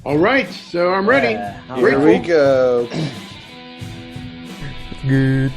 All right, so I'm ready. Here we go. Good.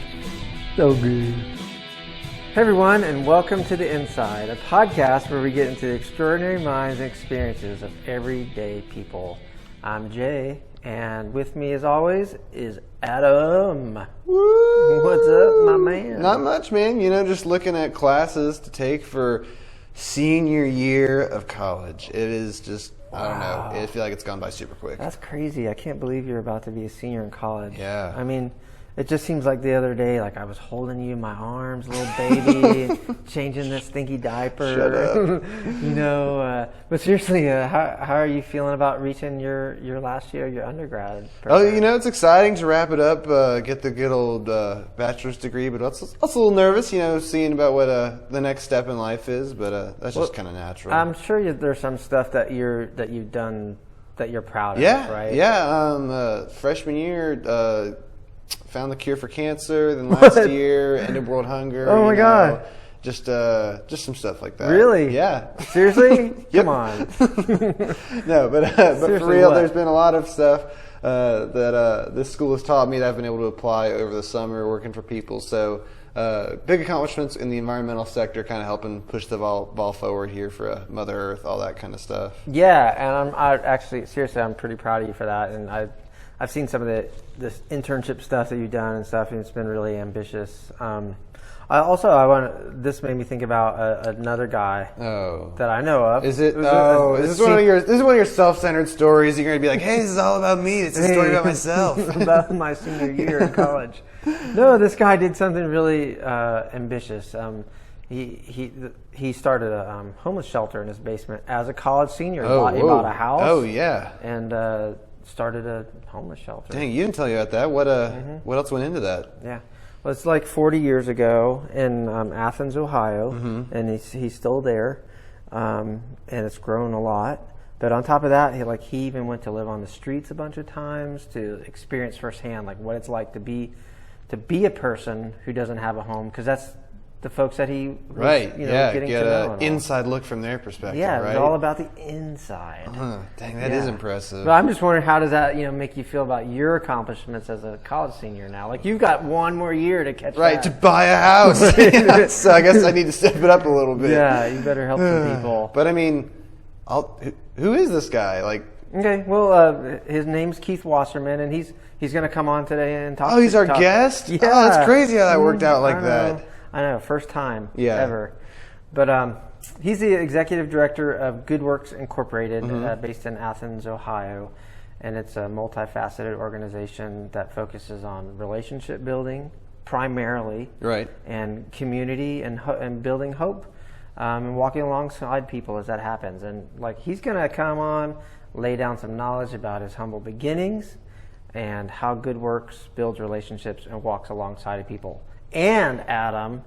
So good. Hey everyone, and welcome to The Inside, a podcast where we get into the extraordinary minds and experiences of everyday people. I'm Jay, and with me as always is Adam. Woo! What's up, my man? Not much, man. You know, just looking at classes to take for senior year of college. It is just, I don't know. I feel like it's gone by super quick. That's crazy. I can't believe you're about to be a senior in college. Yeah. I mean, it just seems like the other day, like I was holding you in my arms, little baby, changing this stinky diaper. Shut up. You know, but seriously, how are you feeling about reaching your last year, your undergrad program? Oh, you know, it's exciting to wrap it up, get the good old bachelor's degree, but also a little nervous, you know, seeing about what the next step in life is, but that's just kind of natural. I'm sure there's some stuff that you've done that you're proud of, right? Yeah. Freshman year, found the cure for cancer. Then last year, ended world hunger. Oh my God! Just some stuff like that. Really? Yeah. Seriously? Come on. No, but for real, there's been a lot of stuff that this school has taught me that I've been able to apply over the summer working for people. So big accomplishments in the environmental sector, kind of helping push the ball forward here for Mother Earth, all that kind of stuff. Yeah, and I'm pretty proud of you for that. And I've seen some of this internship stuff that you've done and stuff, and it's been really ambitious. This made me think about another guy that I know of. Is it? This is one of your self-centered stories. You're gonna be like, "Hey, this is all about me. It's a story about myself." About my senior year in college. No, this guy did something really ambitious. He started a homeless shelter in his basement as a college senior. He bought a house. Oh yeah. And started a homeless shelter. Dang, you didn't tell you about that. What else went into that? Yeah. Well, it's like 40 years ago in Athens, Ohio, and he's still there, and it's grown a lot. But on top of that, he even went to live on the streets a bunch of times to experience firsthand like what it's like to be a person who doesn't have a home, because that's the folks that he was, getting get to know. an inside look from their perspective. Yeah, right? It's all about the inside. Dang, that is impressive. But I'm just wondering, how does that make you feel about your accomplishments as a college senior now? Like, you've got one more year to catch right, that. to buy a house. So I guess I need to step it up a little bit. Yeah, you better help some people. But I mean, who is this guy? Like, okay, well, his name's Keith Wasserman, and he's going to come on today and talk. Oh, he's our guest? Yeah. Oh, that's crazy how that worked out like that. I know, first time ever. But he's the executive director of Good Works Incorporated, based in Athens, Ohio. And it's a multifaceted organization that focuses on relationship building primarily, right, and community and building hope, and walking alongside people as that happens. And he's going to come on, lay down some knowledge about his humble beginnings and how Good Works builds relationships and walks alongside of people. And Adam,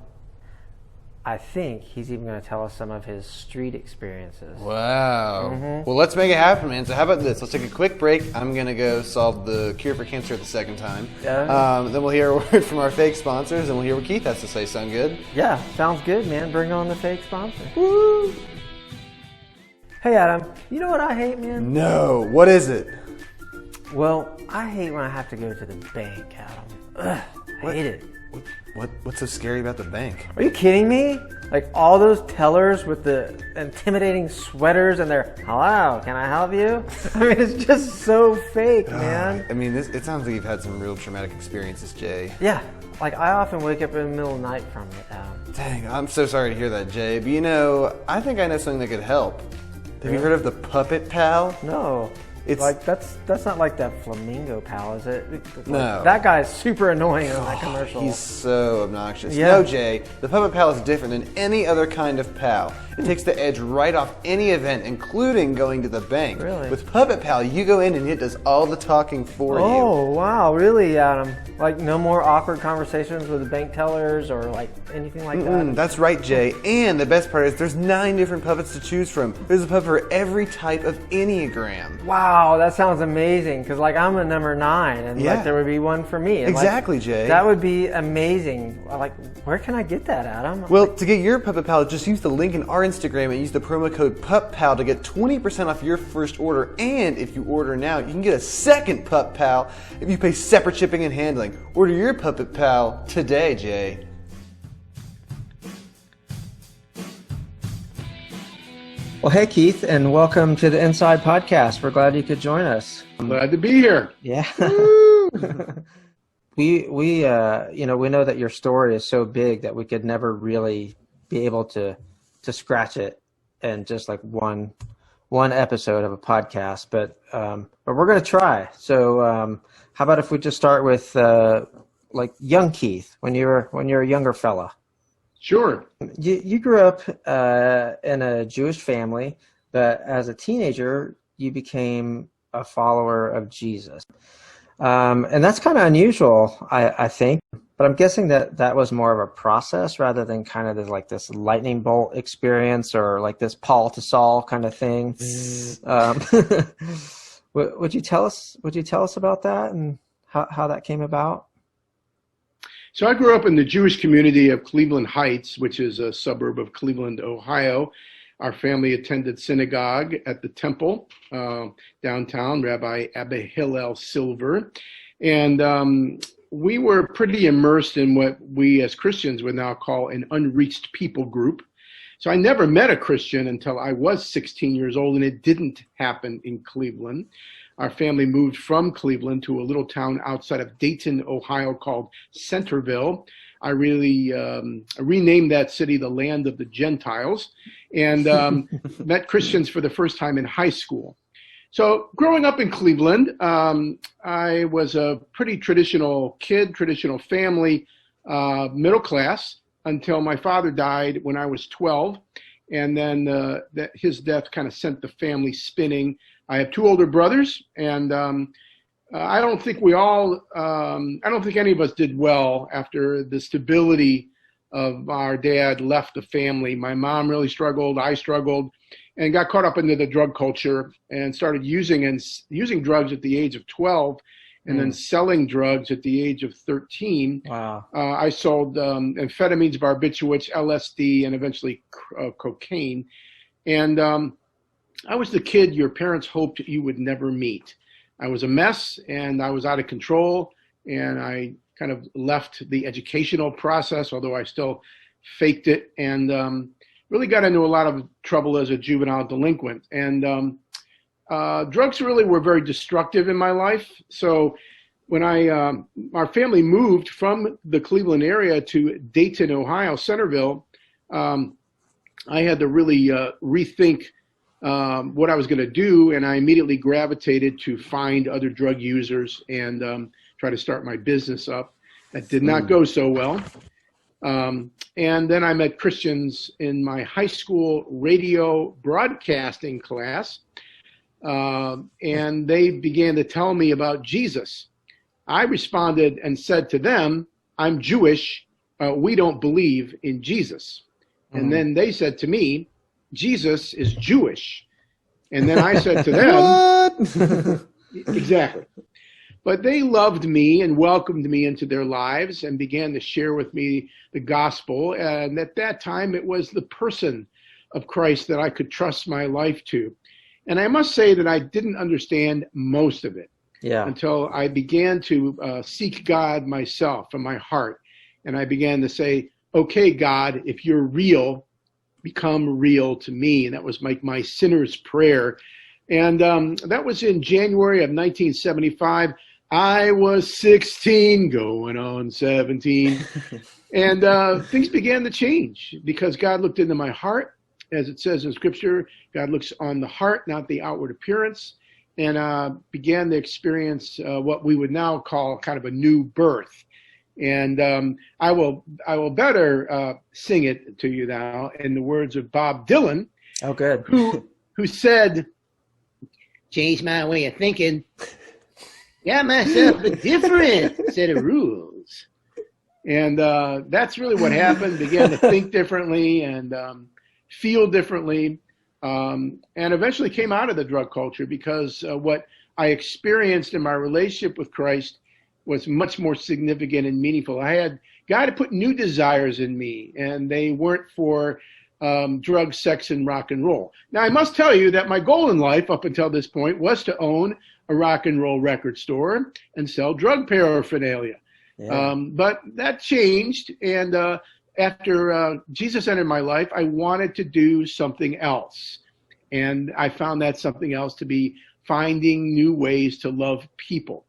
I think he's even going to tell us some of his street experiences. Wow. Well, let's make it happen, man. So how about this? Let's take a quick break. I'm going to go solve the cure for cancer the second time. Yeah. Then we'll hear a word from our fake sponsors, and we'll hear what Keith has to say. Sound good? Yeah, sounds good, man. Bring on the fake sponsor. Woo! Hey, Adam, you know what I hate, man? No. What is it? Well, I hate when I have to go to the bank, Adam. Ugh, I hate it. What's so scary about the bank? Are you kidding me? Like, all those tellers with the intimidating sweaters and their, "Hello, can I help you?" I mean, it's just so fake, man. I mean, it sounds like you've had some real traumatic experiences, Jay. Yeah, like I often wake up in the middle of the night from it. Dang, I'm so sorry to hear that, Jay. But I think I know something that could help. Have you heard of the Puppet Pal? No. It's like that's not like that flamingo pal, is it? No. That guy's super annoying in that commercial. He's so obnoxious. Yeah. No, Jay, the Puppet Pal is different than any other kind of pal. It takes the edge right off any event, including going to the bank. Really? With Puppet Pal, you go in and it does all the talking for you. Oh, wow, really, Adam? Like, no more awkward conversations with the bank tellers or like anything like that? That's right, Jay. And the best part is there's 9 different puppets to choose from. There's a puppet for every type of Enneagram. Wow. Wow, that sounds amazing. Because like I'm a number 9, and like there would be one for me. And Exactly, like, Jay. That would be amazing. Like, where can I get that, Adam? Well, to get your Puppet Pal, just use the link in our Instagram and use the promo code PUPPAL to get 20% off your first order. And if you order now, you can get a second Pup Pal if you pay separate shipping and handling. Order your Puppet Pal today, Jay. Well, hey, Keith, and welcome to the Inside Podcast. We're glad you could join us. Glad to be here. Yeah. we know that your story is so big that we could never really be able to scratch it in just like one episode of a podcast, but we're going to try. So how about if we just start with like young Keith, when you're a younger fella? Sure. You grew up in a Jewish family, but as a teenager, you became a follower of Jesus. And that's kind of unusual, I think. But I'm guessing that was more of a process rather than kind of like this lightning bolt experience or like this Paul to Saul kind of thing. Would you tell us about that and how that came about? So I grew up in the Jewish community of Cleveland Heights, which is a suburb of Cleveland, Ohio. Our family attended synagogue at the temple downtown, Rabbi Abba Hillel Silver. And we were pretty immersed in what we as Christians would now call an unreached people group. So I never met a Christian until I was 16 years old, and it didn't happen in Cleveland. Our family moved from Cleveland to a little town outside of Dayton, Ohio called Centerville. I really renamed that city the Land of the Gentiles, and met Christians for the first time in high school. So growing up in Cleveland, I was a pretty traditional kid, traditional family, middle class, until my father died when I was 12. And then his death kind of sent the family spinning. I have 2 older brothers, and I don't think any of us did well after the stability of our dad left the family. My mom really struggled, I struggled, and got caught up into the drug culture and started using drugs at the age of 12, and then selling drugs at the age of 13. Wow. I sold amphetamines, barbiturates, LSD, and eventually cocaine. And I was the kid your parents hoped you would never meet. I was a mess, and I was out of control, and I kind of left the educational process, although I still faked it, and really got into a lot of trouble as a juvenile delinquent. And drugs really were very destructive in my life. So when our family moved from the Cleveland area to Dayton, Ohio, Centerville, I had to really rethink what I was going to do, and I immediately gravitated to find other drug users and try to start my business up. That did not go so well. And then I met Christians in my high school radio broadcasting class, and they began to tell me about Jesus. I responded and said to them, "I'm Jewish. We don't believe in Jesus." And then they said to me, "Jesus is Jewish." And then I said to them, exactly. But they loved me and welcomed me into their lives and began to share with me the gospel. And at that time, it was the person of Christ that I could trust my life to. And I must say that I didn't understand most of it until I began to seek God myself from my heart. And I began to say, "Okay, God, if you're real, become real to me." And that was my sinner's prayer. And that was in January of 1975. I was 16, going on 17. And things began to change because God looked into my heart. As it says in Scripture, God looks on the heart, not the outward appearance, and began to experience what we would now call kind of a new birth. And I will better sing it to you now in the words of Bob Dylan. Oh, good. Who said, "Changed my way of thinking, got myself a different set of rules." And that's really what happened. Began to think differently and feel differently. and eventually came out of the drug culture because what I experienced in my relationship with Christ was much more significant and meaningful. I had God had put new desires in me, and they weren't for drugs, sex, and rock and roll. Now, I must tell you that my goal in life up until this point was to own a rock and roll record store and sell drug paraphernalia. Yeah. But that changed, and after Jesus entered my life, I wanted to do something else. And I found that something else to be finding new ways to love people.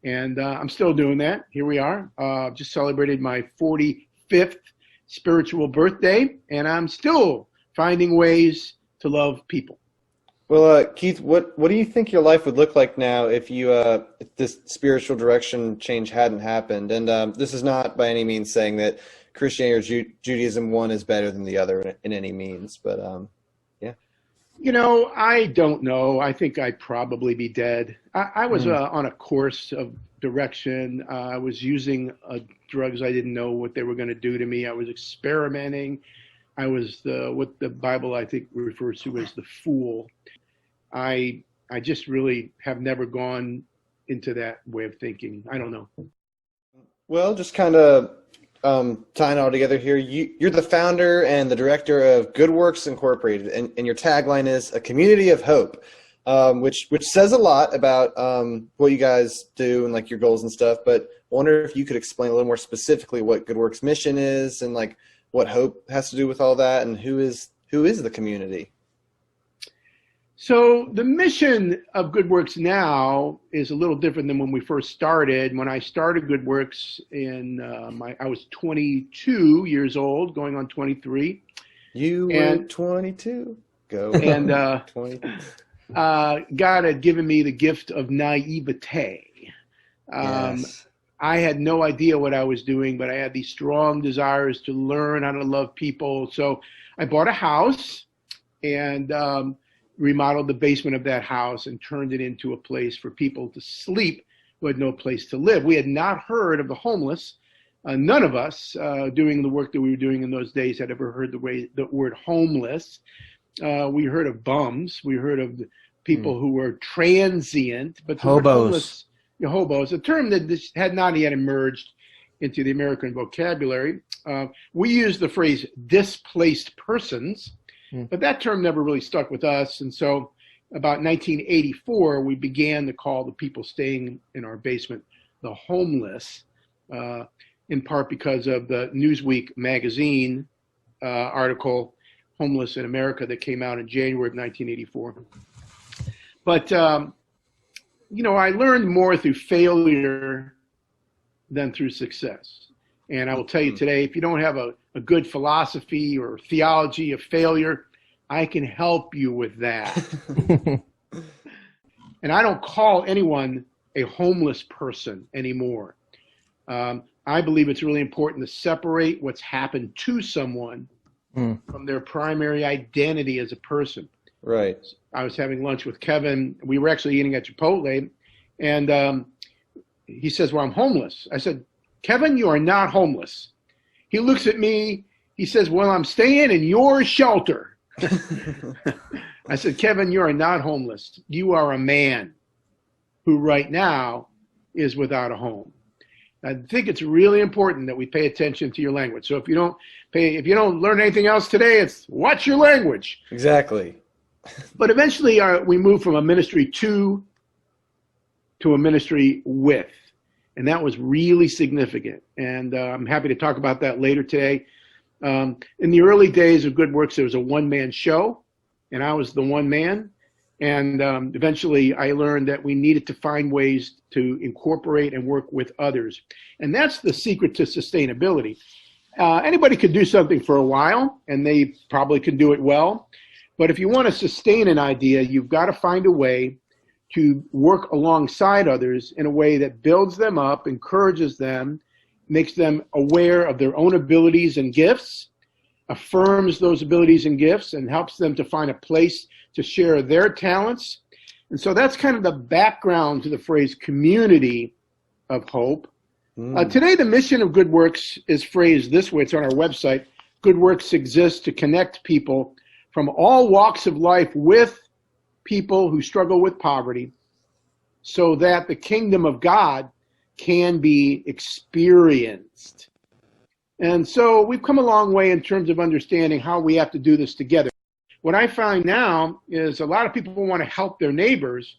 And I'm still doing that. Here we are. Just celebrated my 45th spiritual birthday, and I'm still finding ways to love people. Well, Keith, what do you think your life would look like now if if this spiritual direction change hadn't happened? And this is not by any means saying that Christianity or Judaism one is better than the other in any means, but yeah. You know, I don't know. I think I'd probably be dead. I was on a course of direction. I was using drugs. I didn't know what they were going to do to me. I was experimenting. I was what the Bible, I think, refers to as the fool. I just really have never gone into that way of thinking. I don't know. Well, just kind of tying it all together here, you're the founder and the director of Good Works Incorporated, and your tagline is a community of hope, which says a lot about what you guys do and like your goals and stuff. But I wonder if you could explain a little more specifically what Good Works' mission is and like what hope has to do with all that, and who is the community. So the mission of Good Works now is a little different than when we first started. When I started Good Works I was 22 years old, going on 23. You were 22. Go. And 20. God had given me the gift of naivete. Yes. I had no idea what I was doing, but I had these strong desires to learn how to love people. So I bought a house and remodeled the basement of that house and turned it into a place for people to sleep who had no place to live. We had not heard of the homeless. None of us doing the work that we were doing in those days had ever heard the word homeless. We heard of bums. We heard of people who were transient, but the word homeless, hobos, a term that had not yet emerged into the American vocabulary. We used the phrase displaced persons, but that term never really stuck with us. And so about 1984, we began to call the people staying in our basement the homeless, in part because of the Newsweek magazine article, Homeless in America, that came out in January of 1984. But, you know, I learned more through failure than through success. And I will tell you today, if you don't have a good philosophy or theology of failure, I can help you with that. And I don't call anyone a homeless person anymore. I believe it's really important to separate what's happened to someone from their primary identity as a person. Right. I was having lunch with Kevin. We were actually eating at Chipotle, and he says, well, I'm homeless. I said, Kevin, you are not homeless. He looks at me. He says, well, I'm staying in your shelter. I said, Kevin, you are not homeless. You are a man who right now is without a home. I think it's really important that we pay attention to your language. So if you don't learn anything else today, it's watch your language. Exactly. But eventually we moved from a ministry to a ministry with. And that was really significant. And I'm happy to talk about that later today. In the early days of Good Works, there was a one-man show, and I was the one man. And eventually I learned that we needed to find ways to incorporate and work with others. And that's the secret to sustainability. Anybody could do something for a while, and they probably can do it well. But if you want to sustain an idea, you've got to find a way to work alongside others in a way that builds them up, encourages them, makes them aware of their own abilities and gifts, affirms those abilities and gifts, and helps them to find a place to share their talents. And so that's kind of the background to the phrase community of hope. Today, the mission of Good Works is phrased this way. It's on our website. Good Works exists to connect people from all walks of life with people who struggle with poverty so that the kingdom of God can be experienced. And so we've come a long way in terms of understanding how we have to do this together. What I find now is a lot of people want to help their neighbors,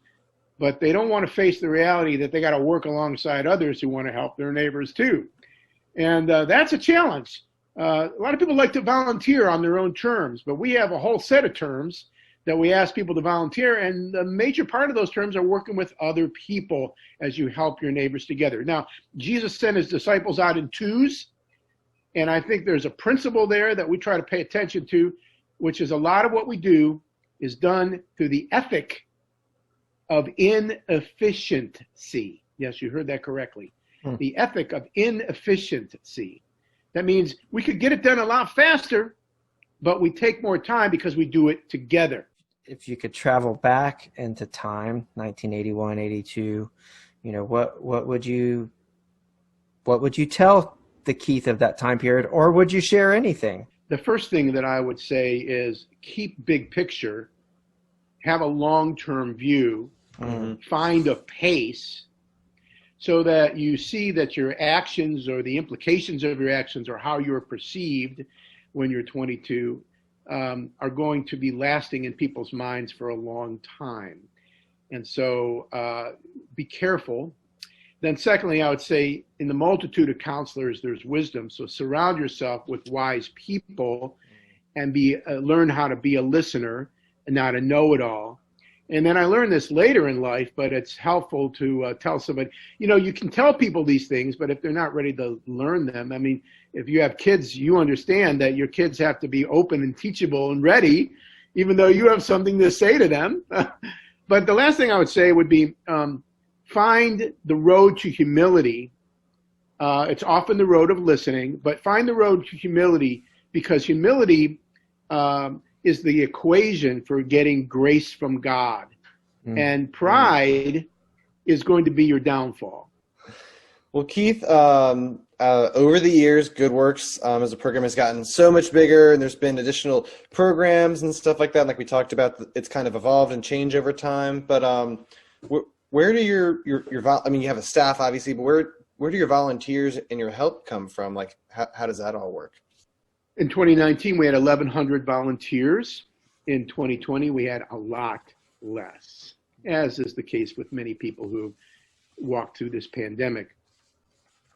but they don't want to face the reality that they got to work alongside others who want to help their neighbors too. And that's a challenge. A lot of people like to volunteer on their own terms, but we have a whole set of terms that we ask people to volunteer, and the major part of those terms are working with other people as you help your neighbors together. Now, Jesus sent his disciples out in twos, and I think there's a principle there that we try to pay attention to, which is a lot of what we do is done through the ethic of inefficiency. Yes, you heard that correctly. The ethic of inefficiency. That means we could get it done a lot faster, but we take more time because we do it together. If you could travel back into time, 1981, 82, what would you tell the Keith of that time period, or would you share anything? The first thing that I would say is keep big picture, have a long-term view, find a pace so that you see that your actions or the implications of your actions or how you're perceived when you're 22 are going to be lasting in people's minds for a long time. And so be careful. Then secondly, I would say in the multitude of counselors, there's wisdom. So surround yourself with wise people and learn how to be a listener and not a know-it-all. And then I learned this later in life, but it's helpful to tell somebody, you can tell people these things, but if they're not ready to learn them, I mean, if you have kids, you understand that your kids have to be open and teachable and ready, even though you have something to say to them. But the last thing I would say would be find the road to humility. It's often the road of listening, but find the road to humility, because humility is the equation for getting grace from God. And pride is going to be your downfall. Well, Keith, over the years, Good Works as a program has gotten so much bigger, and there's been additional programs and stuff like that. Like we talked about, it's kind of evolved and changed over time. But where do your I mean, you have a staff obviously, but where do your volunteers and your help come from? Like, how does that all work? In 2019, we had 1,100 volunteers. In 2020, we had a lot less, as is the case with many people who walked through this pandemic.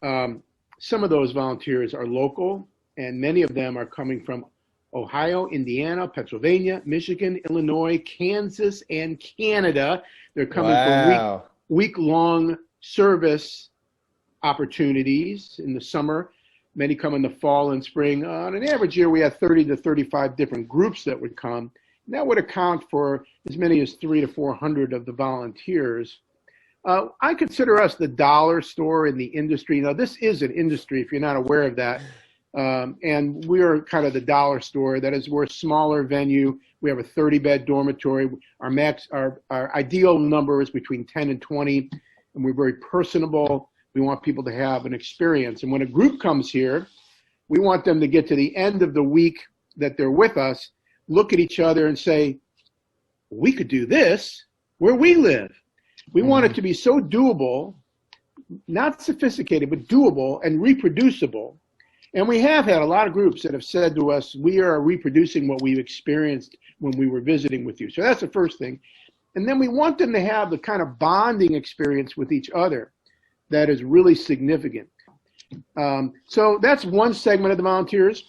Some of those volunteers are local, and many of them are coming from Ohio, Indiana, Pennsylvania, Michigan, Illinois, Kansas, and Canada. They're coming for week-long service opportunities in the summer. Many come in the fall and spring. On an average year, we have 30 to 35 different groups that would come. And that would account for as many as 300 to 400 of the volunteers. I consider us the dollar store in the industry. Now, this is an industry, if you're not aware of that. And we're kind of the dollar store. That is, we're a smaller venue. We have a 30-bed dormitory. Our ideal number is between 10 and 20, and we're very personable. We want people to have an experience. And when a group comes here, we want them to get to the end of the week that they're with us, look at each other and say, we could do this where we live. We want it to be so doable, not sophisticated, but doable and reproducible. And we have had a lot of groups that have said to us, we are reproducing what we've experienced when we were visiting with you. So that's the first thing. And then we want them to have the kind of bonding experience with each other that is really significant. So that's one segment of the volunteers.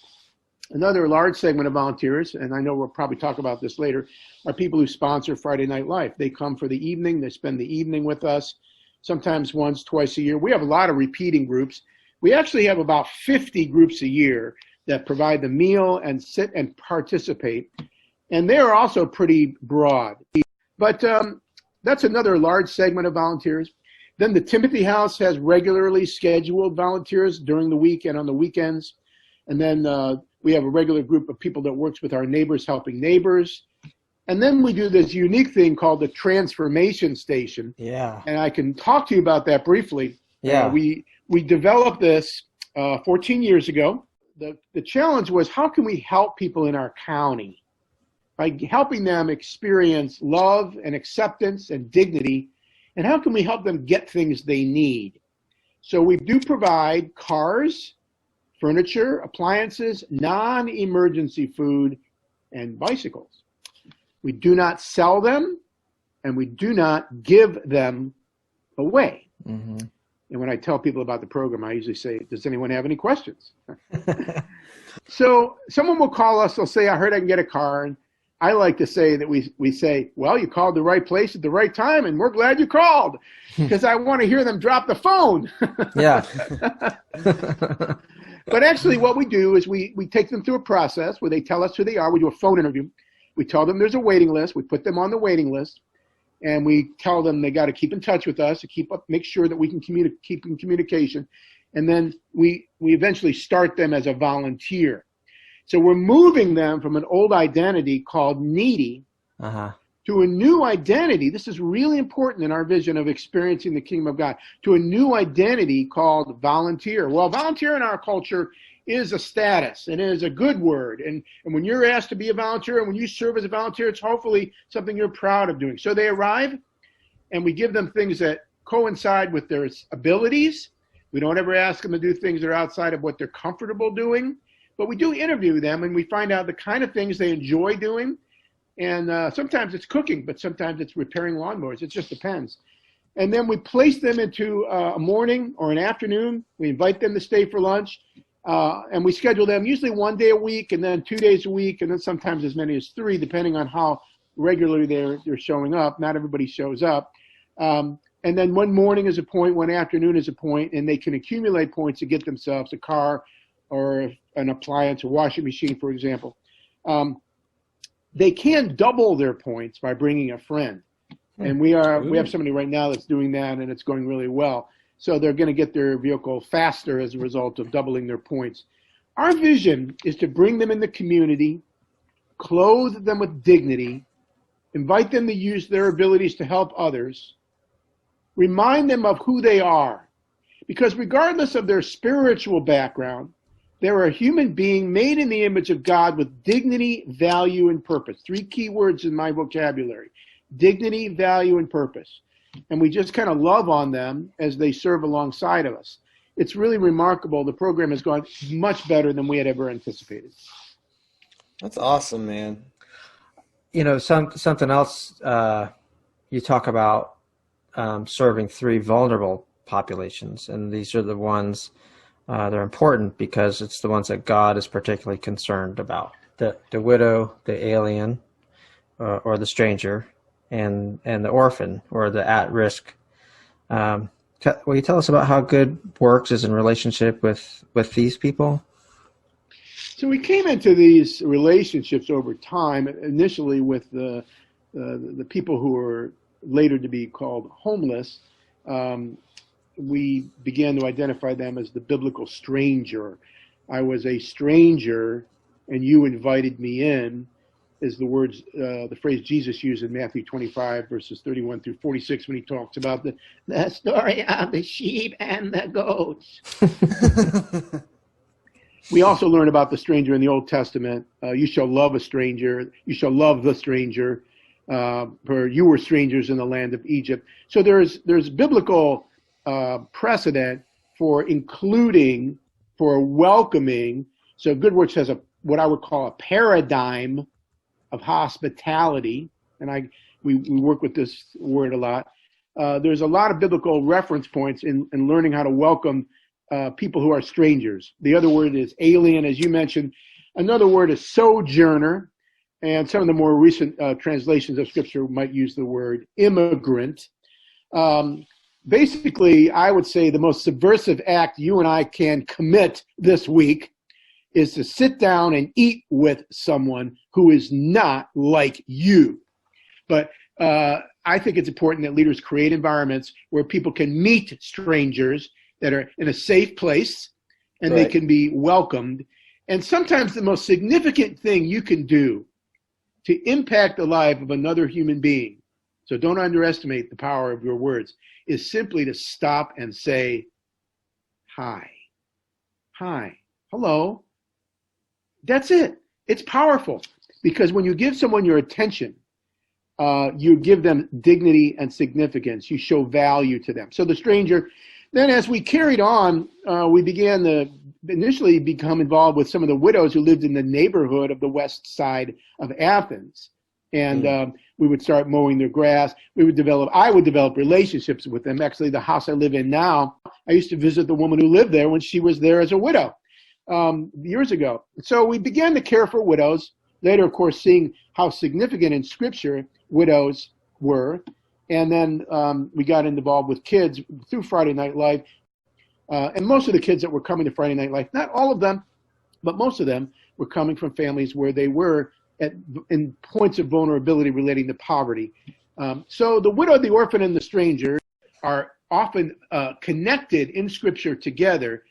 Another large segment of volunteers, and I know we'll probably talk about this later, are people who sponsor Friday Night Life. They come for the evening, they spend the evening with us, sometimes once, twice a year. We have a lot of repeating groups. We actually have about 50 groups a year that provide the meal and sit and participate. And they're also pretty broad. But that's another large segment of volunteers. Then the Timothy House has regularly scheduled volunteers during the week and on the weekends. And then we have a regular group of people that works with our Neighbors Helping Neighbors. And then we do this unique thing called the Transformation Station. Yeah. And I can talk to you about that briefly. Yeah. We developed this 14 years ago. The challenge was, how can we help people in our county by helping them experience love and acceptance and dignity, and how can we help them get things they need? So we do provide cars, furniture, appliances, non-emergency food, and bicycles. We do not sell them, and we do not give them away. Mm-hmm. And when I tell people about the program, I usually say, does anyone have any questions? So someone will call us, they'll say, I heard I can get a car. And I like to say that we say, well, you called the right place at the right time, and we're glad you called, because I want to hear them drop the phone. Yeah. But actually what we do is we take them through a process where they tell us who they are. We do a phone interview. We tell them there's a waiting list. We put them on the waiting list. And we tell them they got to keep in touch with us to make sure that we can keep in communication. And then we eventually start them as a volunteer. So we're moving them from an old identity called needy to a new identity. This is really important in our vision of experiencing the kingdom of God, to a new identity called volunteer. Well, volunteer in our culture is a status, and it is a good word. And when you're asked to be a volunteer and when you serve as a volunteer, it's hopefully something you're proud of doing. So they arrive, and we give them things that coincide with their abilities. We don't ever ask them to do things that are outside of what they're comfortable doing, but we do interview them, and we find out the kind of things they enjoy doing. And sometimes it's cooking, but sometimes it's repairing lawnmowers. It just depends. And then we place them into a morning or an afternoon. We invite them to stay for lunch. And we schedule them usually 1 day a week, and then 2 days a week, and then sometimes as many as 3, depending on how regularly they're showing up. Not everybody shows up. And then one morning is a point, one afternoon is a point, and they can accumulate points to get themselves a car or an appliance, a washing machine, for example. They can double their points by bringing a friend. And we have somebody right now that's doing that, and it's going really well. So they're going to get their vehicle faster as a result of doubling their points. Our vision is to bring them in the community, clothe them with dignity, invite them to use their abilities to help others, remind them of who they are. Because regardless of their spiritual background, they're a human being made in the image of God with dignity, value, and purpose. 3 key words in my vocabulary: dignity, value, and purpose. And we just kind of love on them as they serve alongside of us. It's really remarkable. The program has gone much better than we had ever anticipated. That's awesome, man. You know, something else, you talk about serving 3 vulnerable populations, and these are the ones they're important because it's the ones that God is particularly concerned about: the widow, the alien, or the stranger, and the orphan, or the at-risk. Will you tell us about how Good Works is in relationship with these people? So we came into these relationships over time, initially with the people who were later to be called homeless. We began to identify them as the biblical stranger. I was a stranger, and you invited me in, is the phrase Jesus used in Matthew 25, verses 31 through 46, when he talks about the story of the sheep and the goats. We also learn about the stranger in the Old Testament. You shall love a stranger. You shall love the stranger, for you were strangers in the land of Egypt. So there's biblical precedent for including, for welcoming. So Good Works has what I would call a paradigm of hospitality, and we work with this word a lot. There's a lot of biblical reference points in learning how to welcome people who are strangers. The other word is alien, as you mentioned. Another word is sojourner, and some of the more recent translations of Scripture might use the word immigrant. Basically, I would say the most subversive act you and I can commit this week is to sit down and eat with someone who is not like you. But I think it's important that leaders create environments where people can meet strangers that are in a safe place, and They can be welcomed. And sometimes the most significant thing you can do to impact the life of another human being, so don't underestimate the power of your words, is simply to stop and say, hi, hello. That's it. It's powerful. because when you give someone your attention, you give them dignity and significance. You show value to them. So the stranger, then as we carried on, we began to initially become involved with some of the widows who lived in the neighborhood of the west side of Athens. And we would start mowing their grass. I would develop relationships with them. Actually, the house I live in now, I used to visit the woman who lived there when she was there as a widow years ago. So we began to care for widows. Later, of course, seeing how significant in Scripture widows were. And then we got involved with kids through Friday Night Live. And most of the kids that were coming to Friday Night Live, not all of them, but most of them were coming from families where they were in points of vulnerability relating to poverty. So the widow, the orphan, and the stranger are often connected in Scripture together,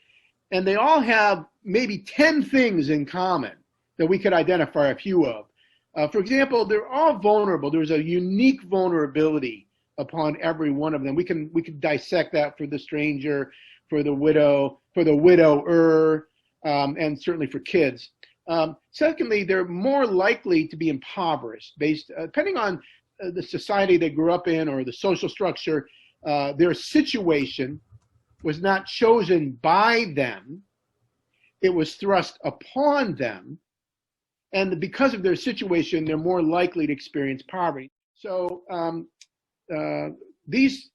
and they all have maybe 10 things in common that we could identify a few of. For example, they're all vulnerable. There's a unique vulnerability upon every one of them. We can dissect that for the stranger, for the widow, for the widower, and certainly for kids. Secondly, they're more likely to be impoverished, depending on the society they grew up in or the social structure. Their situation was not chosen by them. It was thrust upon them. And because of their situation, they're more likely to experience poverty. So these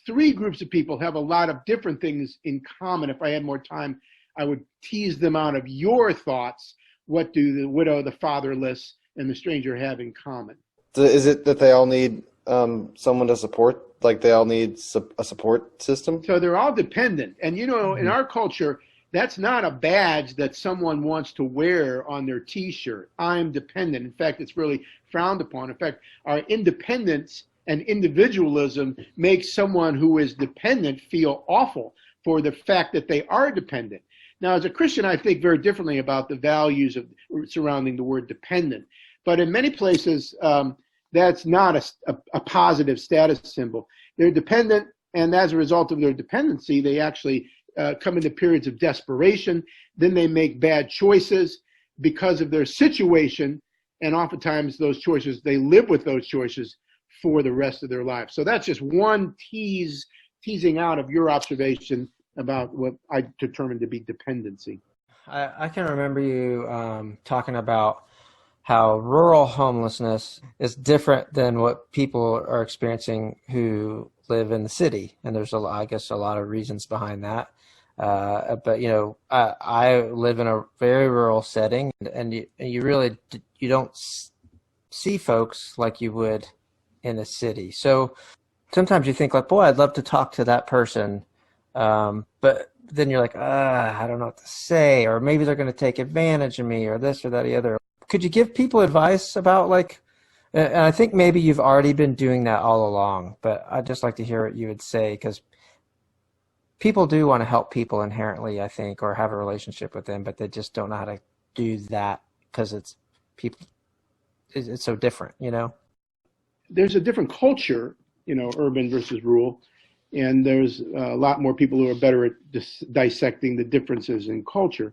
three groups of people have a lot of different things in common. If I had more time, I would tease them out of your thoughts. What do the widow, the fatherless, and the stranger have in common? Is it that they all need someone to support? Like they all need a support system? So they're all dependent. And in our culture, that's not a badge that someone wants to wear on their T-shirt. I'm dependent. In fact, it's really frowned upon. In fact, our independence and individualism makes someone who is dependent feel awful for the fact that they are dependent. Now, as a Christian, I think very differently about the values surrounding the word dependent. But in many places, that's not a positive status symbol. They're dependent, and as a result of their dependency, they actually come into periods of desperation. Then they make bad choices because of their situation, and oftentimes those choices, they live with those choices for the rest of their life. So that's just one teasing out of your observation about what I determined to be dependency. I can remember you talking about how rural homelessness is different than what people are experiencing who live in the city. And there's, I guess, a lot of reasons behind that. But, I live in a very rural setting, and you don't see folks like you would in a city. So sometimes you think like, boy, I'd love to talk to that person. But then you're like, I don't know what to say, or maybe they're going to take advantage of me, or this or that or the other. Could you give people advice about and I think maybe you've already been doing that all along, but I'd just like to hear what you would say, because people do want to help people inherently, I think, or have a relationship with them, but they just don't know how to do that because it's so different, There's a different culture, urban versus rural. And there's a lot more people who are better at dissecting the differences in culture.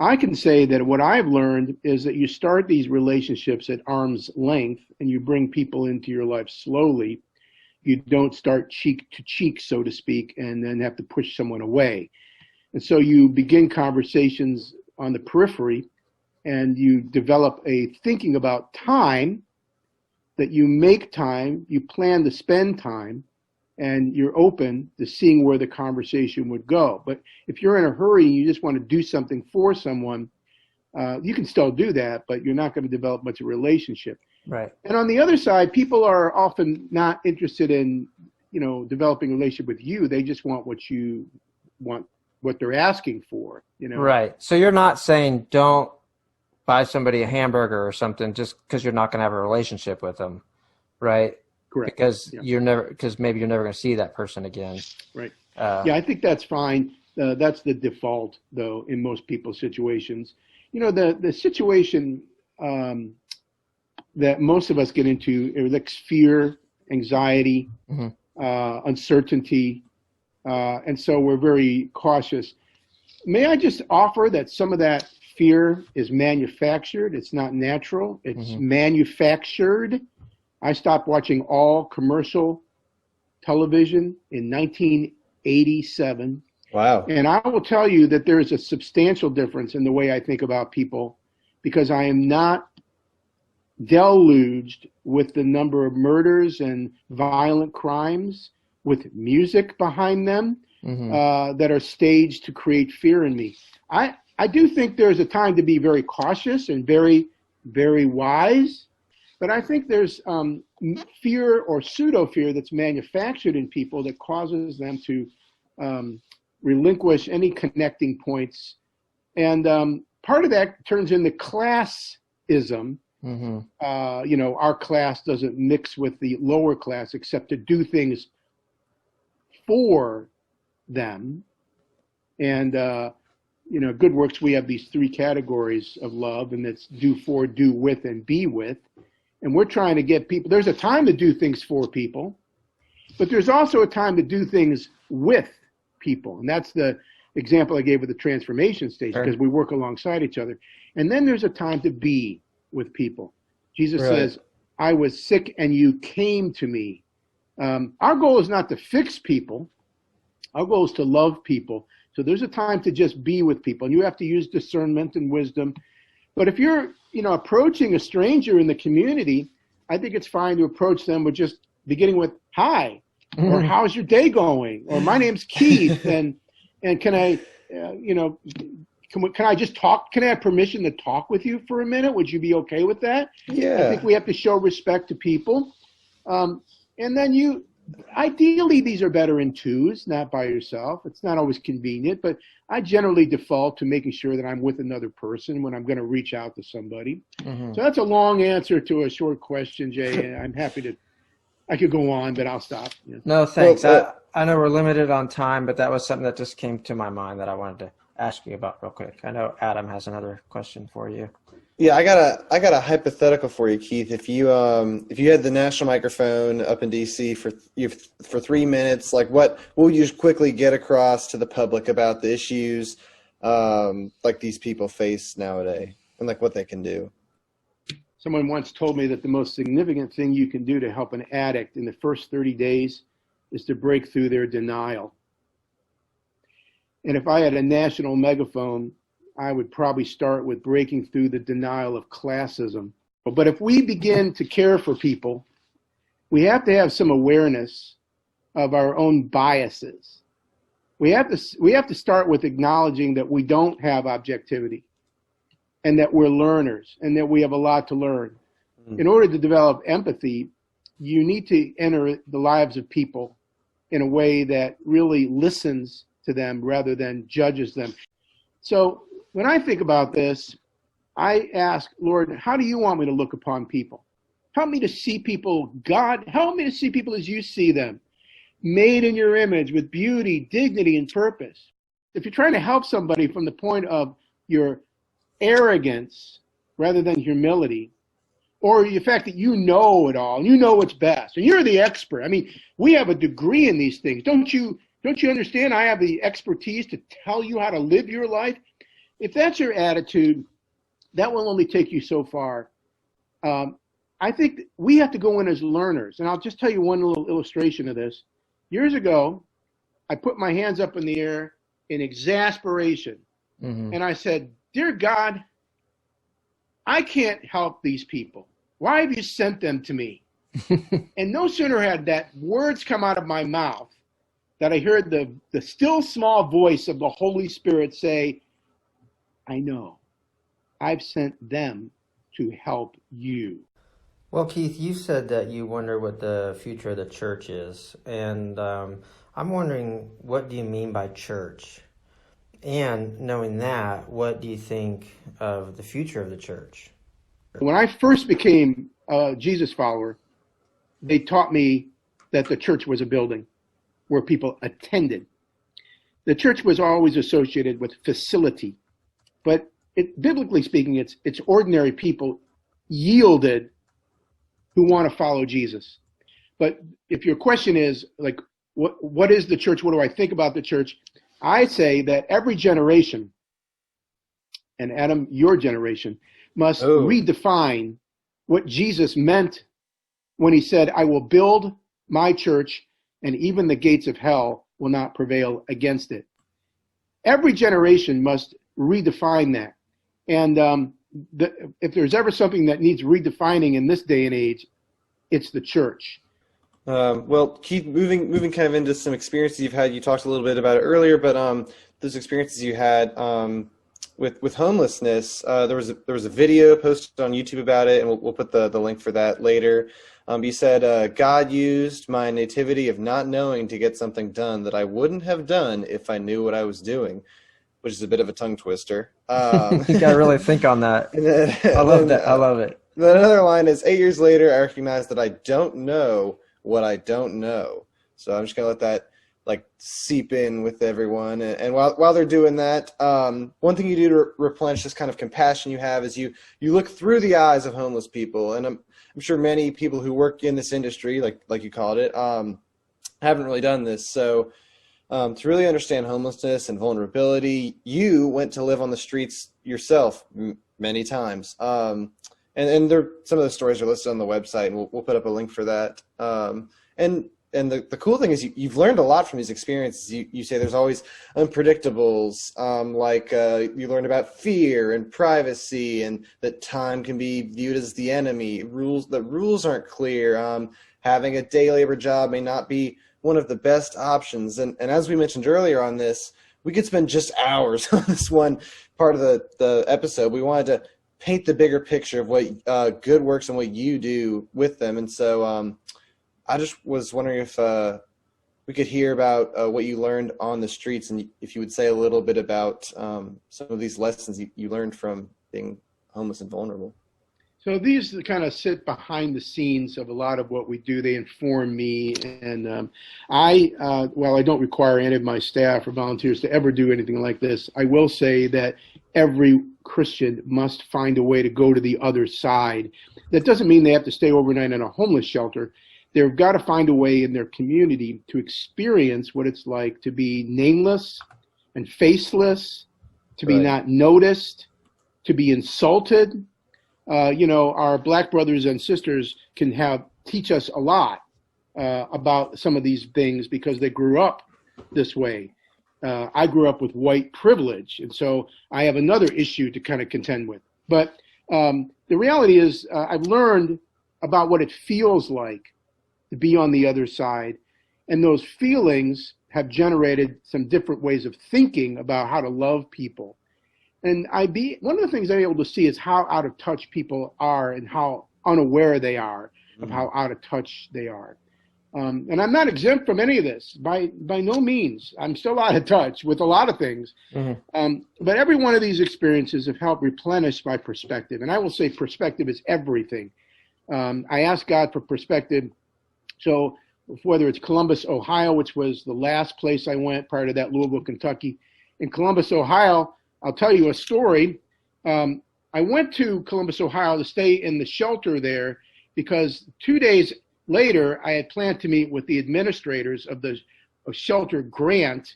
I can say that what I've learned is that you start these relationships at arm's length and you bring people into your life slowly. You don't start cheek to cheek, so to speak, and then have to push someone away. And so you begin conversations on the periphery, and you develop a thinking about time, that you make time, you plan to spend time, and you're open to seeing where the conversation would go. But if you're in a hurry and you just want to do something for someone, you can still do that, but you're not going to develop much of a relationship. Right. And on the other side, people are often not interested in, developing a relationship with you. They just want what you want, what they're asking for, Right. So you're not saying don't buy somebody a hamburger or something just because you're not going to have a relationship with them, right? Correct. Because maybe you're never going to see that person again. Right. Yeah, I think that's fine. That's the default, though, in most people's situations. The situation that most of us get into is fear, anxiety, uncertainty, and so we're very cautious. May I just offer that some of that fear is manufactured. It's not natural. It's manufactured. I stopped watching all commercial television in 1987. Wow. And I will tell you that there is a substantial difference in the way I think about people, because I am not deluged with the number of murders and violent crimes with music behind them that are staged to create fear in me. I do think there's a time to be very cautious and very, very wise, but I think there's fear or pseudo fear that's manufactured in people that causes them to relinquish any connecting points. And part of that turns into classism. Our class doesn't mix with the lower class except to do things for them. And, good works, we have these three categories of love, and it's do for, do with, and be with. And we're trying to get people, there's a time to do things for people, but there's also a time to do things with people. And that's the example I gave with the transformation stage, because we work alongside each other. And then there's a time to be with people. Jesus says, I was sick and you came to me. Our goal is not to fix people. Our goal is to love people. So there's a time to just be with people, and you have to use discernment and wisdom. But if you're, approaching a stranger in the community, I think it's fine to approach them with just beginning with, hi, or how's your day going? Or my name's Keith, and can I, can I just talk? Can I have permission to talk with you for a minute? Would you be okay with that? Yeah. I think we have to show respect to people. And then ideally, these are better in twos, not by yourself. It's not always convenient, but I generally default to making sure that I'm with another person when I'm going to reach out to somebody. So that's a long answer to a short question, Jay. I'm happy I could go on, but I'll stop. Yeah. No, thanks. I know we're limited on time, but that was something that just came to my mind that I wanted to ask you about real quick. I know Adam has another question for you. Yeah, I got a hypothetical for you, Keith. If you had the national microphone up in DC for 3 minutes, like what would you just quickly get across to the public about the issues like these people face nowadays and like what they can do? Someone once told me that the most significant thing you can do to help an addict in the first 30 days is to break through their denial. And if I had a national megaphone, I would probably start with breaking through the denial of classism. But if we begin to care for people, we have to have some awareness of our own biases. We have to start with acknowledging that we don't have objectivity and that we're learners and that we have a lot to learn. In order to develop empathy, you need to enter the lives of people in a way that really listens to them rather than judges them. So when I think about this, I ask, Lord, how do you want me to look upon people? Help me to see people, God, help me to see people as you see them, made in your image with beauty, dignity, and purpose. If you're trying to help somebody from the point of your arrogance rather than humility, or the fact that you know it all, and you know what's best, and you're the expert. I mean, we have a degree in these things. Don't you understand? I have the expertise to tell you how to live your life. If that's your attitude, that will only take you so far. I think we have to go in as learners. And I'll just tell you one little illustration of this. Years ago, I put my hands up in the air in exasperation. And I said, dear God, I can't help these people. Why have you sent them to me? And no sooner had that words come out of my mouth that I heard the still small voice of the Holy Spirit say, I know, I've sent them to help you. Well, Keith, you said that you wonder what the future of the church is. And I'm wondering, what do you mean by church? And knowing that, what do you think of the future of the church? When I first became a Jesus follower, they taught me that the church was a building where people attended. The church was always associated with facility. But biblically speaking, it's ordinary people yielded who want to follow Jesus. But if your question is like, what is the church? What do I think about the church? I say that every generation and Adam, your generation, must redefine what Jesus meant when he said, I will build my church and even the gates of hell will not prevail against it. Every generation must redefine that. And if there's ever something that needs redefining in this day and age, it's the church. Well, Keith, moving kind of into some experiences you've had. You talked a little bit about it earlier, but those experiences you had with homelessness, there was a video posted on YouTube about it, and we'll put the link for that later. You said, God used my nativity of not knowing to get something done that I wouldn't have done if I knew what I was doing, which is a bit of a tongue twister. You got to really think on that. I love that. I love it. The other line is, 8 years later, I recognize that I don't know what I don't know. So I'm just going to let that seep in with everyone. And while they're doing that, one thing you do to replenish this kind of compassion you have is you look through the eyes of homeless people. And I'm sure many people who work in this industry, like you called it, haven't really done this. So to really understand homelessness and vulnerability, you went to live on the streets yourself many times. And some of the stories are listed on the website, and we'll put up a link for that. And the cool thing is you've learned a lot from these experiences. You say there's always unpredictables, you learned about fear and privacy, and that time can be viewed as the enemy. Rules aren't clear. Having a day labor job may not be one of the best options. And as we mentioned earlier on this, we could spend just hours on this one part of the episode. We wanted to paint the bigger picture of what good works and what you do with them. And so I just was wondering if we could hear about what you learned on the streets, and if you would say a little bit about some of these lessons you learned from being homeless and vulnerable. So these kind of sit behind the scenes of a lot of what we do. They inform me, and while I don't require any of my staff or volunteers to ever do anything like this, I will say that every Christian must find a way to go to the other side. That doesn't mean they have to stay overnight in a homeless shelter. They've got to find a way in their community to experience what it's like to be nameless and faceless, to be not noticed, to be insulted. Our black brothers and sisters can teach us a lot about some of these things because they grew up this way. I grew up with white privilege, and so I have another issue to kind of contend with. But the reality is I've learned about what it feels like to be on the other side, and those feelings have generated some different ways of thinking about how to love people. And one of the things I'm able to see is how out of touch people are and how unaware they are of how out of touch they are. And I'm not exempt from any of this, by no means. I'm still out of touch with a lot of things. But every one of these experiences have helped replenish my perspective. And I will say perspective is everything. I ask God for perspective. So whether it's Columbus, Ohio, which was the last place I went prior to that, Louisville, Kentucky. In Columbus, Ohio, I'll tell you a story. I went to Columbus, Ohio to stay in the shelter there because 2 days later, I had planned to meet with the administrators of the shelter grant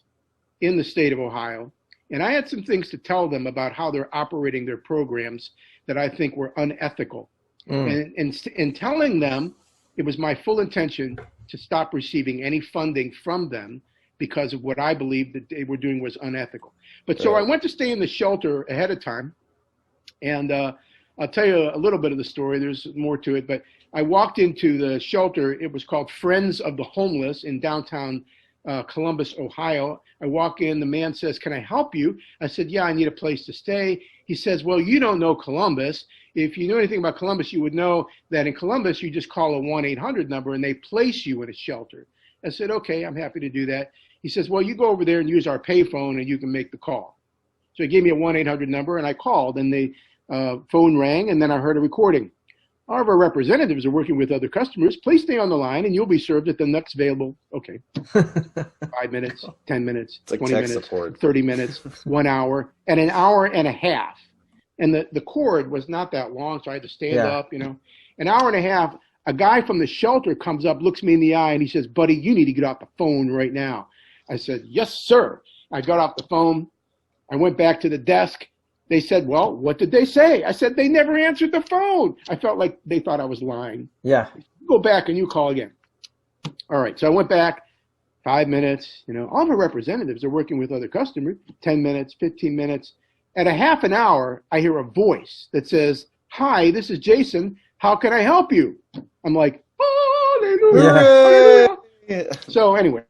in the state of Ohio. And I had some things to tell them about how they're operating their programs that I think were unethical. And in telling them, it was my full intention to stop receiving any funding from them because of what I believed that they were doing was unethical. But so I went to stay in the shelter ahead of time. And I'll tell you a little bit of the story. There's more to it. But I walked into the shelter. It was called Friends of the Homeless in downtown Columbus, Ohio. I walk in. The man says, "Can I help you?" I said, "Yeah, I need a place to stay." He says, "Well, you don't know Columbus. If you knew anything about Columbus, you would know that in Columbus, you just call a 1-800 number and they place you in a shelter." I said, "Okay, I'm happy to do that." He says, "Well, you go over there and use our payphone and you can make the call." So he gave me a 1-800 number and I called, and the phone rang, and then I heard a recording. "All of our representatives are working with other customers. Please stay on the line and you'll be served at the next available." Okay. 5 minutes, 10 minutes, It's like 20 tech minutes, support. 30 minutes, 1 hour, and an hour and a half. And the cord was not that long, so I had to stand up, An hour and a half, a guy from the shelter comes up, looks me in the eye, and he says, "Buddy, you need to get off the phone right now." I said, "Yes, sir." I got off the phone. I went back to the desk. They said, well, what did they say? I said, they never answered the phone. I felt like they thought I was lying. Yeah. Go back and you call again. All right. So I went back 5 minutes. All the representatives are working with other customers, 10 minutes, 15 minutes. At a half an hour, I hear a voice that says, hi, this is Jason. How can I help you? I'm like, hallelujah. Yeah. So anyway,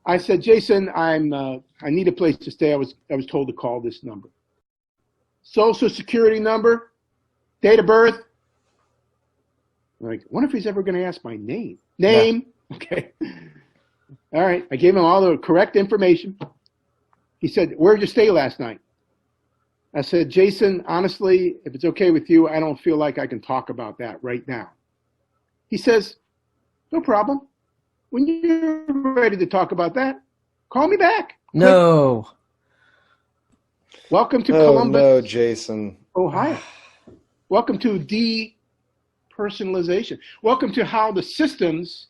I said, Jason, I need a place to stay. I was told to call this number. Social security number, date of birth. I'm like, wonder if he's ever going to ask my name. Name. Yeah. Okay. All right. I gave him all the correct information. He said, where did you stay last night? I said, Jason, honestly, if it's okay with you, I don't feel like I can talk about that right now. He says, no problem. When you're ready to talk about that, call me back. No. Welcome to Oh, Columbus, no, Jason. Ohio. Welcome to depersonalization. Welcome to how the systems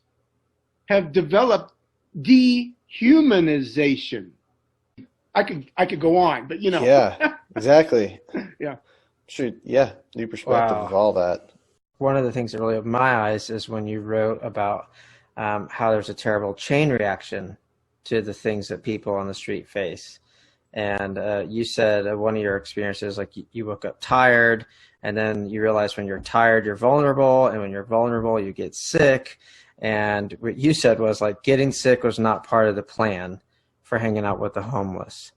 have developed dehumanization. I could go on, but Yeah, exactly. Yeah. Sure. Yeah, new perspective Wow. of all that. One of the things that really opened my eyes is when you wrote about how there's a terrible chain reaction to the things that people on the street face. And you said one of your experiences, like you woke up tired, and then you realize when you're tired, you're vulnerable, and when you're vulnerable, you get sick. And what you said was like getting sick was not part of the plan for hanging out with the homeless.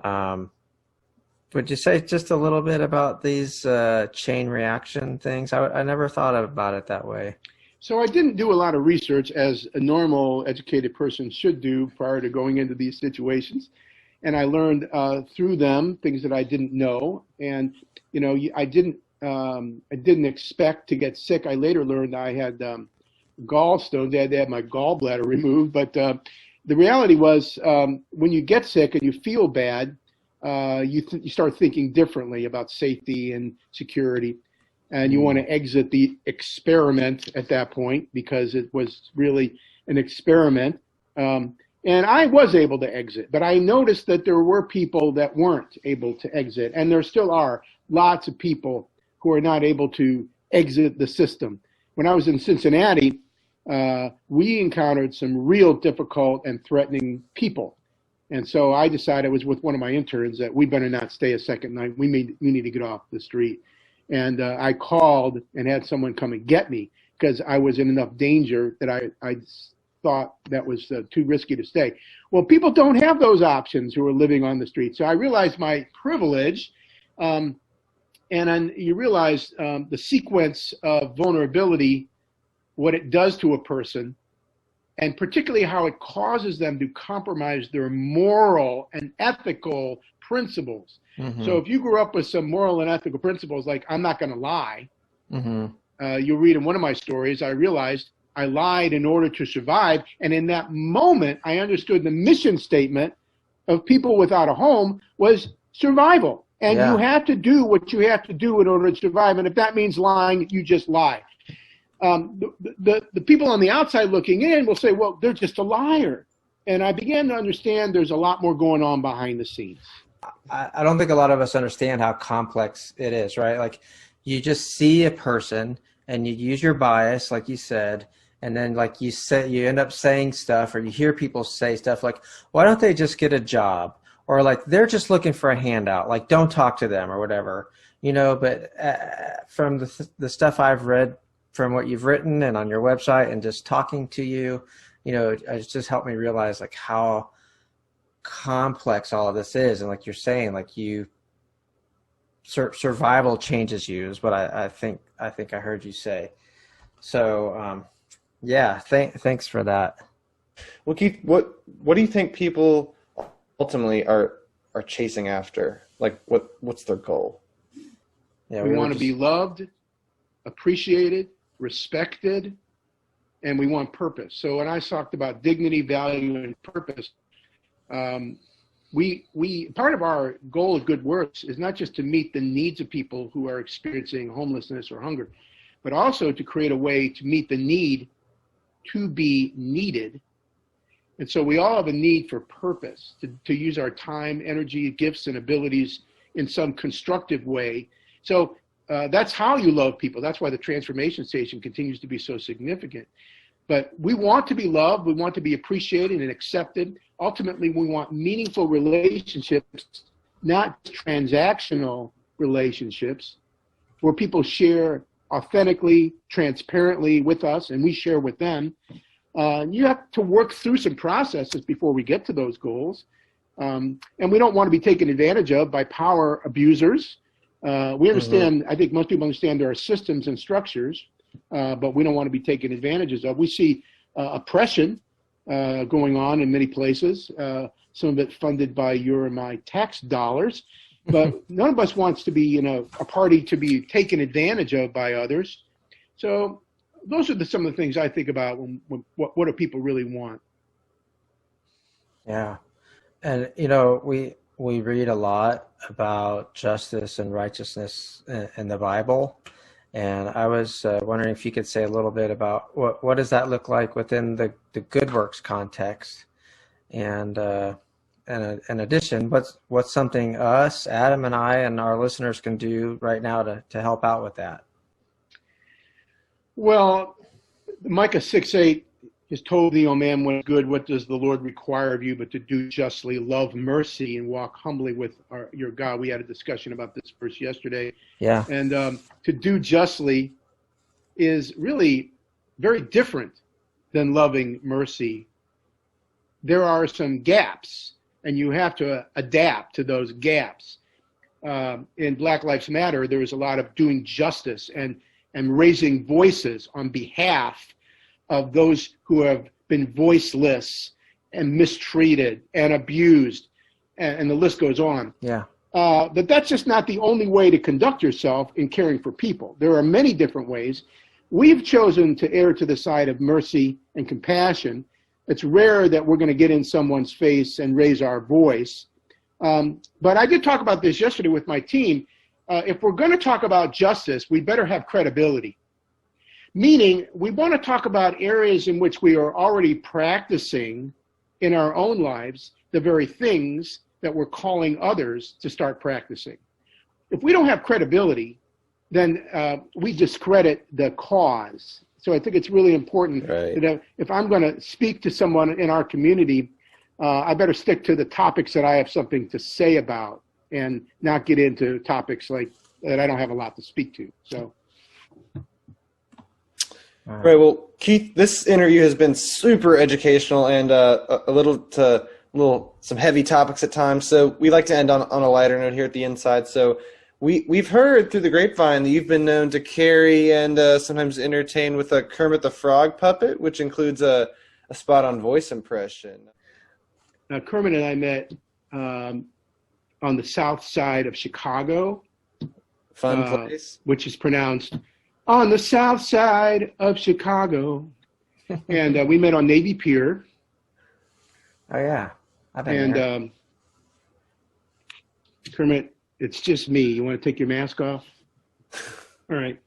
Would you say just a little bit about these chain reaction things? I never thought about it that way. So I didn't do a lot of research as a normal educated person should do prior to going into these situations. And I learned through them things that I didn't know. And, I didn't expect to get sick. I later learned I had gallstones. I had to have my gallbladder removed. But the reality was when you get sick and you feel bad, you start thinking differently about safety and security. And you want to exit the experiment at that point because it was really an experiment. And I was able to exit, but I noticed that there were people that weren't able to exit. And there still are lots of people who are not able to exit the system. When I was in Cincinnati, we encountered some real difficult and threatening people. And so I decided, it was with one of my interns, that we better not stay a second night. We need to get off the street. And I called and had someone come and get me because I was in enough danger that I thought that was too risky to stay. Well, people don't have those options who are living on the street. So I realized my privilege, and then you realize the sequence of vulnerability, what it does to a person, and particularly how it causes them to compromise their moral and ethical principles. Mm-hmm. So if you grew up with some moral and ethical principles, like I'm not going to lie, mm-hmm. You'll read in one of my stories, I realized I lied in order to survive. And in that moment, I understood the mission statement of people without a home was survival. And you have to do what you have to do in order to survive. And if that means lying, you just lie. The people on the outside looking in will say, well, they're just a liar. And I began to understand there's a lot more going on behind the scenes. I don't think a lot of us understand how complex it is, right? Like you just see a person and you use your bias, like you said, and then like you end up saying stuff, or you hear people say stuff like, why don't they just get a job? Or like, they're just looking for a handout, like don't talk to them or whatever, but from the stuff I've read, from what you've written and on your website and just talking to you, it's just helped me realize like how complex all of this is. And like you're saying, like survival changes you is what I think I heard you say. So, thanks for that. Well, Keith, what do you think people ultimately are chasing after? Like what's their goal? Yeah, we want to be loved, appreciated, respected, and we want purpose. So when I talked about dignity, value, and purpose, we part of our goal of good works is not just to meet the needs of people who are experiencing homelessness or hunger, but also to create a way to meet the need to be needed. And so we all have a need for purpose, to use our time, energy, gifts, and abilities in some constructive way. So that's how you love people. That's why the transformation station continues to be so significant. But we want to be loved. We want to be appreciated and accepted. Ultimately, we want meaningful relationships, not transactional relationships, where people share authentically, transparently with us, and we share with them. You have to work through some processes before we get to those goals. And we don't want to be taken advantage of by power abusers. We understand, I think most people understand there are systems and structures, but we don't want to be taken advantages of. We see oppression going on in many places, some of it funded by your and my tax dollars. But none of us wants to be a party to be taken advantage of by others. So those are some of the things I think about when what do people really want. Yeah. And, we read a lot about justice and righteousness in the Bible. And I was wondering if you could say a little bit about what does that look like within the good works context? And in addition, what's something us, Adam and I, and our listeners can do right now to help out with that? Well, Micah 6:8 is told thee, O man, what is good, what does the Lord require of you but to do justly, love mercy, and walk humbly with your God. We had a discussion about this verse yesterday. Yeah. And to do justly is really very different than loving mercy. There are some gaps, and you have to adapt to those gaps. In Black Lives Matter, there was a lot of doing justice and raising voices on behalf of those who have been voiceless and mistreated and abused, and the list goes on. Yeah. But that's just not the only way to conduct yourself in caring for people. There are many different ways. We've chosen to err to the side of mercy and compassion. It's rare that we're going to get in someone's face and raise our voice. But I did talk about this yesterday with my team. If we're going to talk about justice, we better have credibility. Meaning, we want to talk about areas in which we are already practicing in our own lives the very things that we're calling others to start practicing. If we don't have credibility, then we discredit the cause. So I think it's really important that if I'm going to speak to someone in our community, I better stick to the topics that I have something to say about and not get into topics like that I don't have a lot to speak to. So. Right. Well, Keith, this interview has been super educational and some heavy topics at times. So we like to end on a lighter note here at the inside. So we've heard through the grapevine that you've been known to carry and sometimes entertain with a Kermit the Frog puppet, which includes a spot on voice impression. Kermit and I met on the south side of Chicago. Fun place. Which is pronounced on the south side of Chicago. And we met on Navy Pier. Oh, yeah. I've been there. Kermit, it's just me. You want to take your mask off? All right.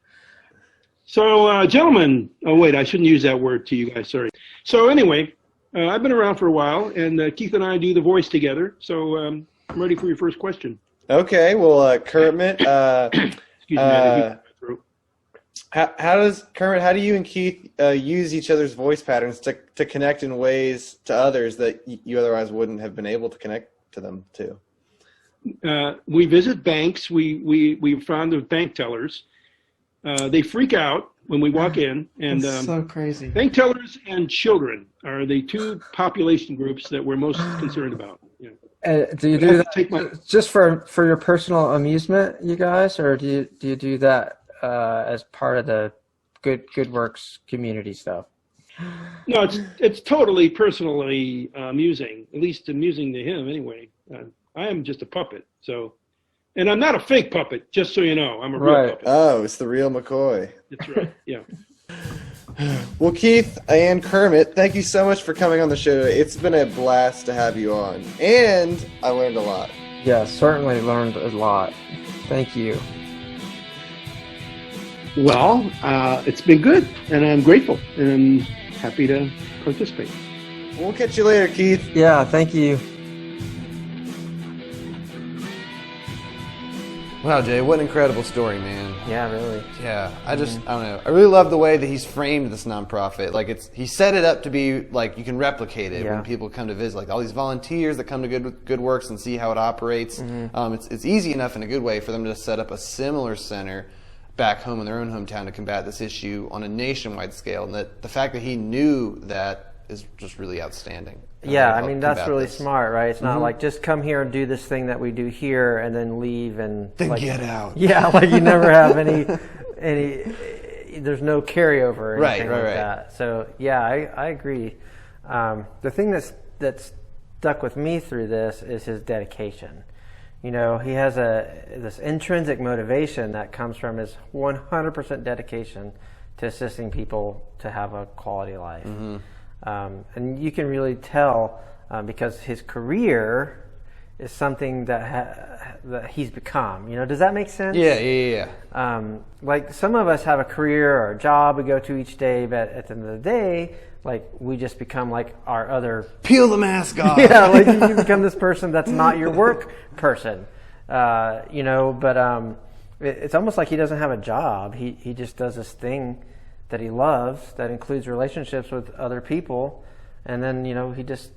So, gentlemen, oh, wait, I shouldn't use that word to you guys. Sorry. So anyway, I've been around for a while, and Keith and I do the voice together. So I'm ready for your first question. Okay. Well, Kermit, Excuse me. How do you and Keith use each other's voice patterns to connect in ways to others that you otherwise wouldn't have been able to connect to them to? We visit banks. We found the bank tellers. They freak out when we walk in, and so crazy. Bank tellers and children are the two population groups that we're most concerned about. Yeah. Do you do that just for your personal amusement, you guys, or do you do that as part of the good works community stuff? No, it's totally personally amusing, at least amusing to him anyway. I am just a puppet, and I'm not a fake puppet, just so you know. I'm a real puppet. Oh, it's the real McCoy. That's right, yeah. Well, Keith and Kermit, thank you so much for coming on the show. It's been a blast to have you on, and I learned a lot. Yeah, certainly learned a lot. Thank you. Well, it's been good, and I'm grateful, and I'm happy to participate. We'll catch you later, Keith. Yeah, thank you. Wow, Jay, what an incredible story, man. Yeah, really. Yeah, I don't know. I really love the way that he's framed this nonprofit. Like he set it up to be like you can replicate it when people come to visit. Like all these volunteers that come to Good Works and see how it operates. It's easy enough in a good way for them to set up a similar center back home in their own hometown to combat this issue on a nationwide scale. And that the fact that he knew that is just really outstanding. Yeah, I mean, that's really smart, right? It's not like just come here and do this thing that we do here and then leave and then like, get out. Yeah, like you never have any there's no carryover or anything like that. So yeah, I agree. The thing that's stuck with me through this is his dedication. You know, he has this intrinsic motivation that comes from his 100% dedication to assisting people to have a quality life. And you can really tell because his career is something that he's become. You know, does that make sense? Yeah. Like some of us have a career or a job we go to each day, but at the end of the day, like we just become like our other... Peel the mask off. Yeah, like you become this person that's not your work person. You know, but it's almost like he doesn't have a job. He just does this thing that he loves that includes relationships with other people, and then you know he gets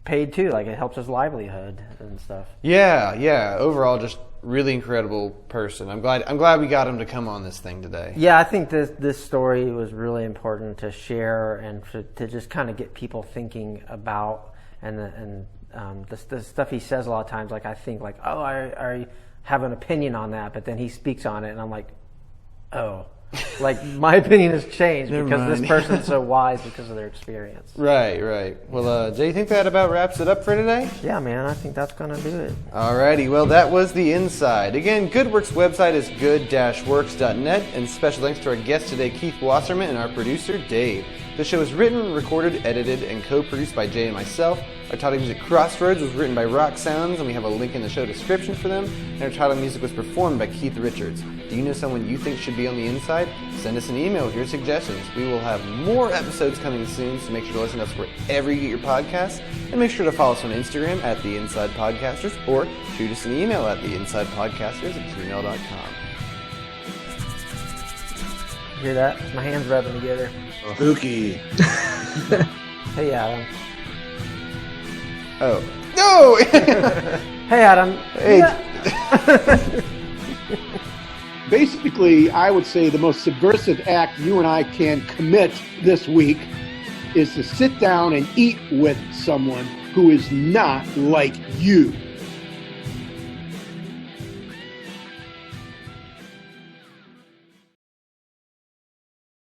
paid too, like it helps his livelihood and stuff. Yeah. Overall, just really incredible person. I'm glad we got him to come on this thing today. Yeah, I think this story was really important to share and to just kind of get people thinking about and the stuff he says a lot of times. Like I think like, oh, I have an opinion on that, but then he speaks on it, and I'm like, oh. Like my opinion has changed because this person's so wise because of their experience. Right. Well, Jay, you think that about wraps it up for today? Yeah, man, I think that's going to do it. Alrighty, well, that was The Inside. Again, GoodWorks' website is good-works.net, and special thanks to our guest today, Keith Wasserman, and our producer, Dave. The show is written, recorded, edited, and co-produced by Jay and myself. Our title music, Crossroads, was written by Rock Sounds, and we have a link in the show description for them. And our title music was performed by Keith Richards. Do you know someone you think should be on The Inside? Send us an email with your suggestions. We will have more episodes coming soon, so make sure to listen to us wherever you get your podcasts. And make sure to follow us on Instagram at The Inside Podcasters, or shoot us an email at theinsidepodcasters@gmail.com. Hear that? My hands rubbing together. Spooky. Hey, Adam. Oh. No! Hey, Adam. Hey. Basically, I would say the most subversive act you and I can commit this week is to sit down and eat with someone who is not like you.